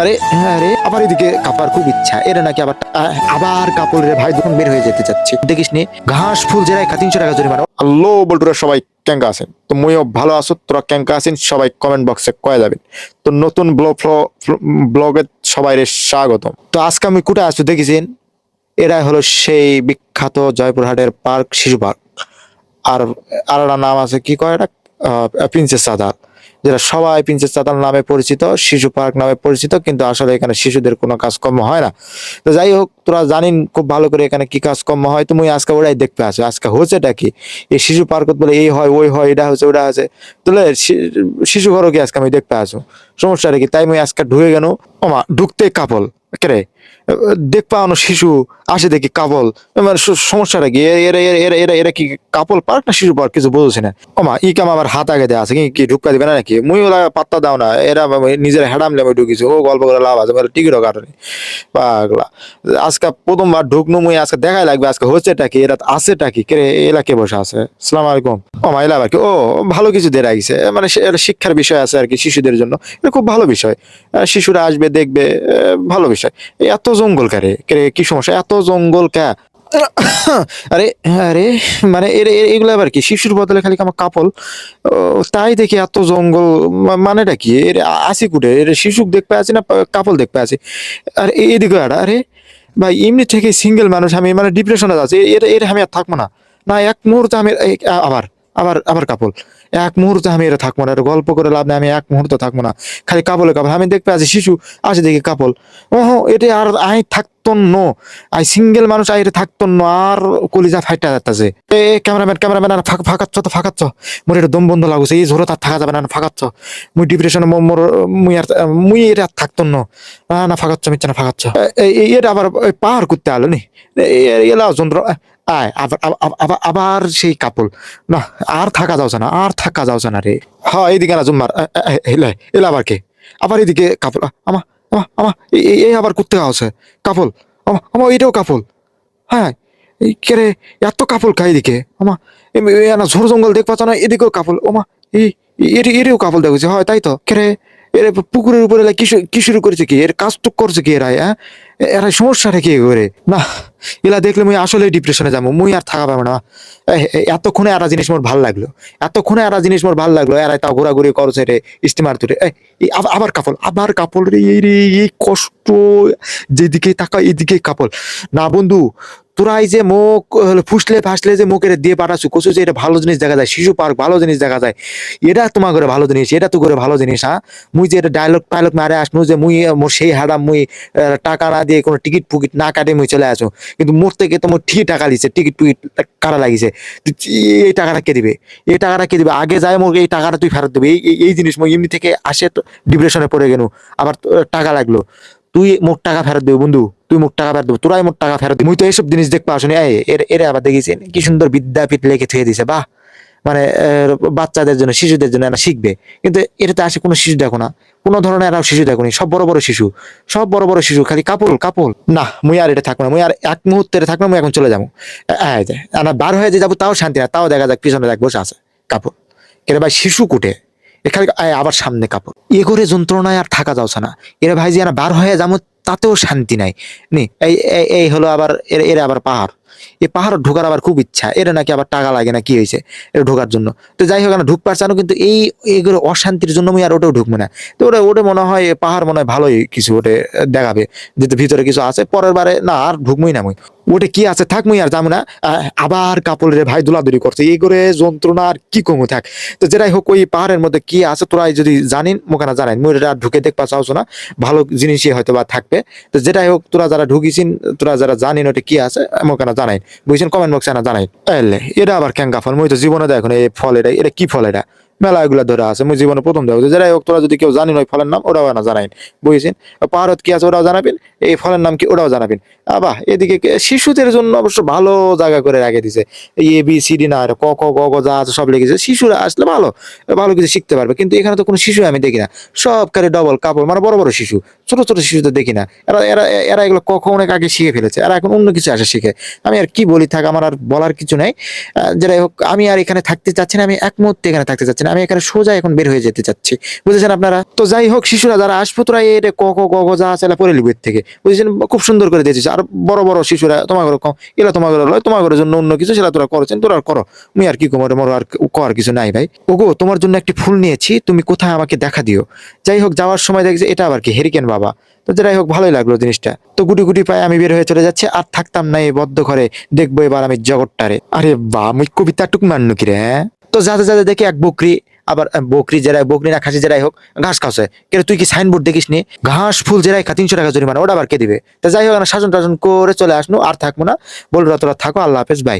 আরে হ্যাঁ রে, আবার এদিকে কাপার খুব ইচ্ছা, এরা নাকি আবার আবার কাপড় রে ভাই যখন বের হয়ে যেতে চাচ্ছি, দেখিস নি ঘাস ফুল জেরায় 300 টাকা জরিমানা। হ্যালো বল্টুরা, সবাই কেঙ্কা আছেন? তো মুইও ভালো আছো, তোরা কেঙ্কা আছেন সবাই কমেন্ট বক্সে কয়ে যাবেন। তো নতুন ব্লগে সবাই রে স্বাগতম। তো আজকে আমি কোথায় আছি দেখেছেন? এরাই হলো সেই বিখ্যাত জয়পুরহাটের পার্ক, শিশু পার্ক। আর আর একটা নাম আছে, কি কয় এটা, প্রিন্সেস চাঁদাল, যেটা সবাই প্রিন্সেস চাঁদাল নামে পরিচিত, শিশু পার্ক নামে পরিচিত, কিন্তু আসলে এখানে শিশুদের কোনো কাজকর্ম হয় না। তো যাই হোক, তোরা জানিন খুব ভালো করে এখানে কি কাজকর্ম হয়। তুমি আজকে ওরাই দেখতে আসো, আজকে হচ্ছেটা কি এই শিশু পার্ক বলে, এই হয় ওই হয়, এটা হচ্ছে ওটা হচ্ছে, তাহলে শিশু ঘরও কি আজকে আমি দেখতে আসো, সমস্যাটা কি? তাই আমি আজকে ঢুকে গেল, ওমা ঢুকতে কাপল কে দেখ পাওয়ানো শিশু আসে দেখি কাপল, মানে সমস্যাটা কি? এরা এরা এরা এরা এরা কি কাপল পার্ক না শিশু পার্ক কিছু বুঝছি না। ওমা ই কাম আমার হাত আগে দেওয়া আছে, কি কি ঢুকা দিবে না নাকি? মুই ওরা পাত্তা দাও না, এরা নিজের হেডাম লেমে ঢুকিছে, ও গল্প করে লাভ আছে, টিকিটও কাটেনি পাগলা। আজকে প্রথমবার ঢুকনু মুই, আজকে দেখাই লাগবে আজকে হচ্ছেটা কি, এরা আছেটা কি কে? এলা কে বসে আছে? আসসালামু আলাইকুম। ওমা এলা আবার কি? ও ভালো কিছু দিয়ে রাখছে, মানে এটা শিক্ষার বিষয় আছে আর কি, শিশুদের জন্য এটা খুব ভালো বিষয়। শিশুরা আসবে দেখবে, ভালো বিষয়। এত জঙ্গল কে রে, কি সমস্যা এত জঙ্গল কে? আরে হ্যাঁ রে, মানে এগুলো আবার কি শিশুর বদলে খালি আমার কাপল? তাই দেখি এত জঙ্গল, মানেটা কি? এর আসি কুটে, এর শিশু দেখতে আছি না কাপল দেখতে আছি? আর এদিকে আরে ভাই, এমনি থেকে সিঙ্গেল মানুষ আমি, মানে ডিপ্রেশনে যাচ্ছি, এর এর আমি আর থাকবো না। না এক মুহূর্তে আমি আবার আবার আবার কাপল, এক মুহূর্তে আমি এটা থাকবো না, এটা গল্প করে লাভ নেই, আমি এক মুহূর্তে থাকবো না। খালি কাপলে কাপল আমি দেখতে আছি, শিশু আসে দেখি কাপল। ওহো, এটা আর আই থাকতো ন, আই সিঙ্গেল মানুষ আই এটা থাকতো ন, আর কলিজা ফাইটা যাচ্ছে। এ ক্যামেরাম্যান ক্যামেরাম্যান, আর ফাঁকাচ্ছ তো ফাঁকাচ্ছ, মোর এটা দম বন্ধ লাগছে, এই ঝোড়ো তার থাকা যাবে না, ফাঁকাচ্ছ। মুই ডিপ্রেশনে মোর, মুই আর মুই এটা আর থাকতো ন, না ফাঁকাচ্ছ, মিচ্ছে না ফাঁকাচ্ছ। এটা আবার পাহাড় করতে আলো নি, এলা যন্ত্র আয় আবার আবার আবার সেই কাপল। না আর থাকা যাচ্ছে না, আর থাকা যাচ্ছে না রে। হ্যাঁ এইদিকে না জুম্মার, এলা এলা আবার কে? আবার এদিকে কাপল, আমা আমা আমা এই আবার করতে আছে কাপল, আমা আমা এটাও কাপল। হ্যাঁ এই কে রে, এত কাপল খাই এদিকে আমা, না ঝোড় জঙ্গল দেখ পাচ্ছ না, এদিকেও কাপল। ওমা এই এরও কাপল দেখছে, হয় তাই তো কে রে? এর পুকুরের উপরে কি কি শুরু করেছে, কি এর কাজ টুক করছে কি এরা? হ্যাঁ এরা সমস্যাটা কি করে? না এলা দেখলে মুই আসলে ডিপ্রেশনে যাবো, মুই আর থাকা পাবো না। এতক্ষণে একটা জিনিস মোর ভাল লাগলো, এতক্ষণে একটা জিনিস মোর ভাল লাগলো, এরাই তাও ঘোরাঘুরি করছে রে, স্টিমার তুলে। আবার কাপল, আবার কাপল রে, এই রে এই কষ্ট, যেদিকে তাকা এদিকে কাপল। না বন্ধু, তোরা এই যে মুখ ফুসলে ফাসলে যে মুখের দিয়ে পাঠাচ্ছ, কচু যে এটা ভালো জিনিস দেখা যায়, শিশু পার্ক ভালো জিনিস দেখা যায়, এটা তোমার ঘরে ভালো জিনিস, এটা তো করে ভালো জিনিস। হ্যাঁ মুই যে এটা ডায়লগ টায়লগ মারে আসনু, যে মুই মোর সেই হাডাম, মুই টাকা না দিয়ে কোনো টিকিট ফুকিট না কাটে মুই চলে আসো, কিন্তু মোর থেকে তো মোর ঠিকই টাকা দিছে, টিকিট টুকিট কাটা লাগিছে। এই টাকাটা কে দিবে? এই টাকাটা কে দিবে? আগে যায় মোর এই টাকাটা তুই ফেরত দিবি, এই জিনিস মুই এমনি থেকে আসে ডিপ্রেশনে পড়ে গেল, আবার টাকা লাগলো, তুই মোট টাকা ফেরত দেবো বন্ধু, তুই মোট টাকা ফেরত দেবো, তোরাই মোট টাকা ফেরত দিবি। মুই তো এইসব জিনিস দেখবা আসুন, এর আবার দেখেছি কি সুন্দর বিদ্যাপীঠ লেখে থুয়ে দিছে, বাহ, মানে বাচ্চাদের জন্য শিশুদের জন্য এরা শিখবে, কিন্তু এটাতে আসে কোনো শিশু দেখো না, কোনো ধরনের এরা শিশু দেখো নি, সব বড় বড় শিশু, সব বড় বড় শিশু, খালি কাপল কাপল। না মুই আর এটা থাকবো না, মুই আর এক মুহূর্তে থাকবো না, মুই এখন চলে যাবো। বার হয়ে যে যাবো তাও শান্তি না, তাও দেখা যাক পিছনে দেখ বসে আছে কাপল। এরা ভাই শিশু কুটে, এখানে আবার সামনে কাপড়, এ করে যন্ত্রণায় আর থাকা যাচ্ছে না। এরা ভাই যে বার হয়ে যাবো তাতেও শান্তি নাই। নি এই এই হলো আবার এরা আবার পাহাড়, এই পাহাড় ঢোকার আবার খুব ইচ্ছা, এরা নাকি আবার টাকা লাগে না, কি হয়েছে এটা ঢোকার জন্য? তো যাই হোক না, ঢুক পারছে না, কিন্তু এইগুলো অশান্তির জন্য আমি আর ওটাও ঢুকবো না। তো ওটা ওটা মনে হয় পাহাড় মনে হয় ভালোই কিছু ওটে দেখাবে, যেহেতু ভিতরে কিছু আছে, পরের বারে না আর ঢুকবোই না মুই, ওটা কি আছে থাক, মুই আর যাবো না। আবার কাপড় রে ভাই দোলাদুলি করছে, এই করে যন্ত্রণা আর কি কমু থাক। তো যেটাই হোক, ওই পাহাড়ের মধ্যে কি আছে তোরা যদি জানিন মোখানা জানাই, মুই এটা ঢুকে দেখবা চাওছো না, ভালো জিনিসই হয়তো বা থাকবে। তো যেটাই হোক, তোরা যারা ঢুকিছিন, তোরা যারা জানিন ওটা কি আছে মোখানা জানাই, বুঝছেন, কমেন্ট বক্সে না জানাই। এলে এটা আবার ক্যাঙ্গা ফল, মুই তো জীবনে দেখো না এই ফল, এটা এটা কি ফল? এটা মেলা এগুলা ধরে আছে, মুই জীবনে প্রথম দেখো। যেটাই হোক, তোরা যদি কেউ জানিন ওই ফলের নাম, ওটাও না জানাইন, বুঝছেন। পাহাড়ত কি আছে ওটাও জানাবেন, এই ফলের নাম কি ওটাও জানাবেন। আবার এদিকে শিশুদের জন্য অবশ্য ভালো জায়গা করে রেখে দিছে, এই এ বি সি ডি না ক খ গ ঘ যা আছে সব লিখেছে, শিশুরা আসলে ভালো ভালো কিছু শিখতে পারবে। কিন্তু এখানে তো কোনো শিশু আমি দেখি না, সব কারে ডবল কাপড়, মানে বড় বড় শিশু, ছোট ছোট শিশুদের দেখি না। এরা এরা এরা এগুলো কখন অনেক আগে শিখে ফেলেছে, এরা এখন অন্য কিছু আসে শিখে। আমি আর কি বলি থাক, আমার আর বলার কিছু নাই। যেটাই হোক, আমি আর এখানে থাকতে চাচ্ছি না, আমি এক মুহূর্তে এখানে থাকতে চাচ্ছি না। আমি এখানে সোজা এখন বের হয়ে যেতে চাচ্ছি, বুঝেছেন আপনারা? তো যাই হোক শিশুরা যারা আসবো তোরা এর ক ক গ গ যা আছে এলা পড়ে লিখবে এর থেকে, বুঝেছেন? খুব সুন্দর করে দিয়েছিস। আর বড় বড় শিশুরা তোমার এলা তোমার লয়, তোমার জন্য অন্য কিছু সেটা তোরা করছেন, তোরা আর করো। মুই আর কি কোমরে মরো আর কর কিছু নাই ভাই। ওগো তোমার জন্য একটি ফুল নিয়েছি, তুমি কোথায় আমাকে দেখা দিও। যাই হোক যাওয়ার সময় দেখছি এটা আবার কি হেরিকেন বাবা। তো যাই হোক ভালোই লাগলো জিনিসটা। তো গুটি গুটি পায়ে আমি বের হয়ে চলে যাচ্ছি, আর থাকতাম না এই বদ্ধ ঘরে, দেখবো এবার আমি জগৎটারে। আরে বা মুই কবিতা টুক মান্নু কি রে, হ্যাঁ? তো যাতে যাতে দেখি এক বকরি, আবার বকরি যেরাই, বকরি না খাসি যেরাই হোক, ঘাস খাওয়াছে। কিন্তু তুই কি সাইনবোর্ড দেখিস নি, ঘাস ফুল যেরাই খা 300 টাকা জরিমানা, ওটা আবার কে দিবে? তো যাই হোক না সাজন টাজন করে চলে আসনো, আর থাকবো না। বলরা তোরা থাকো, আল্লাহ হাফেজ, বাই।